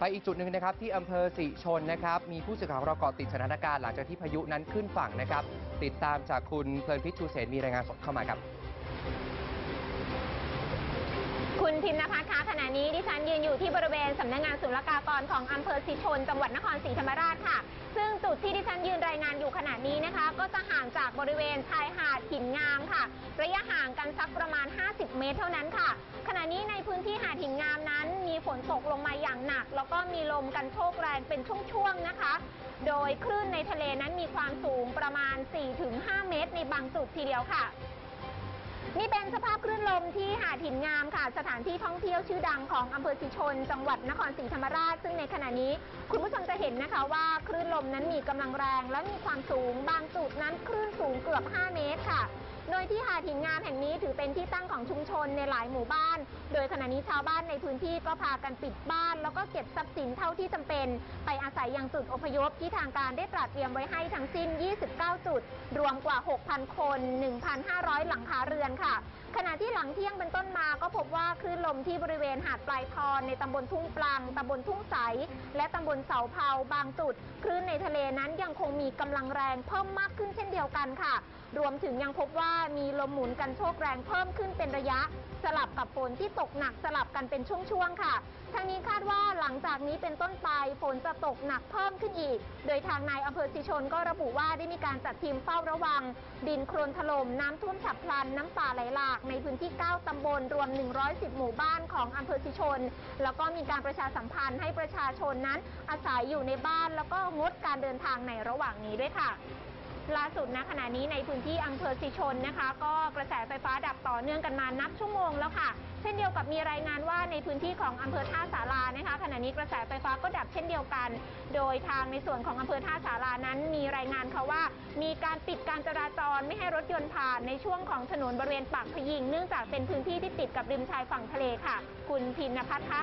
ไปอีกจุดหนึ่งนะครับที่อำเภอสิชนนะครับมีผู้สื่อข่าวของเราเกาะติดสถานการณ์หลังจากที่พายุนั้นขึ้นฝั่งนะครับติดตามจากคุณเพลินพิชชูเสนมีรายงานสดเข้ามาครับคุณพิมพ์นภัสคะขณะนี้ดิฉันยืนอยู่ที่บริเวณสำนักงานศุลกากรของอำเภอสิชนจังหวัดนครศรีธรรมราชค่ะซึ่งจุดที่ดิฉันยืนรายงานอยู่ขณะนี้นะคะก็จะห่างจากบริเวณชายหาดหินงามค่ะระยะห่างกันสักประมาณ50 เมตรเท่านั้นค่ะขณะนี้ในพื้นที่หาดหินงามนั้นมีฝนตกลงมาอย่างหนักแล้วก็มีลมกันโชกแรงเป็นช่วงๆนะคะโดยคลื่นในทะเลนั้นมีความสูงประมาณ 4-5 เมตรในบางจุดทีเดียวค่ะนี่เป็นสภาพคลื่นลมที่หาดหินงามค่ะสถานที่ท่องเที่ยวชื่อดังของอำเภอสิชนจังหวัดนครศรีธรรมราชซึ่งในขณะนี้คุณผู้ชมจะเห็นนะคะว่าคลื่นลมนั้นมีกำลังแรงและมีความสูงบางจุดนั้นคลื่นสูงเกือบ5 เมตรค่ะโดยที่หาดหินงามแห่งนี้ถือเป็นที่ตั้งของชุมชนในหลายหมู่บ้านโดยขณะนี้ชาวบ้านในพื้นที่ก็พากันปิดบ้านแล้วก็เก็บทรัพย์สินเท่าที่จำเป็นไปอาศัยยังจุดอพยพที่ทางการได้ตระเตรียมไว้ให้ทั้งสิ้น29 จุดรวมกว่า 6,000 คน 1,500 หลังคาเรือนค่ะขณะที่หลังเที่ยงเป็นต้นมาก็พบว่าคลื่นลมที่บริเวณหาดปลายทอนในตำบลทุ่งปลังตำบลทุ่งใสและตำบลเสาเผาบางจุดคลื่นในทะเลนั้นยังคงมีกำลังแรงเพิ่มมากขึ้นเช่นเดียวกันค่ะรวมถึงยังพบว่ามีลมหมุนกันโชกแรงเพิ่มขึ้นเป็นระยะสลับกับฝนที่ตกหนักสลับกันเป็นช่วงๆค่ะทางนี้คาดว่าหลังจากนี้เป็นต้นไปฝนจะตกหนักเพิ่มขึ้นอีกโดยทางนายอำเภอสิชนก็ระบุว่าได้มีการจัดทีมเฝ้าระวังดินโคลนถล่มน้ำท่วมฉับพลันน้ำป่าไหลหลากในพื้นที่9 ตำบลรวม110 หมู่บ้านของอำเภอสิชนแล้วก็มีการประชาสัมพันธ์ให้ประชาชนนั้นอาศัยอยู่ในบ้านแล้วก็งดการเดินทางในระหว่างนี้ด้วยค่ะล่าสุดณขณะนี้ในพื้นที่อำเภอสิชนนะคะก็กระแสไฟฟ้าดับต่อเนื่องกันมานับชั่วโมงแล้วค่ะเช่นเดียวกับมีรายงานว่าในพื้นที่ของอำเภอท่าสารานะคะขณะนี้กระแสไฟฟ้าก็ดับเช่นเดียวกันโดยทางในส่วนของอำเภอท่าสารานั้นมีรายงานค่ะว่ามีการปิดการจราจรไม่ให้รถยนต์ผ่านในช่วงของถนนบริเวณปากพยิงเนื่องจากเป็นพื้นที่ที่ติดกับริมชายฝั่งทะเลค่ะคุณพิมพ์นภัสคะ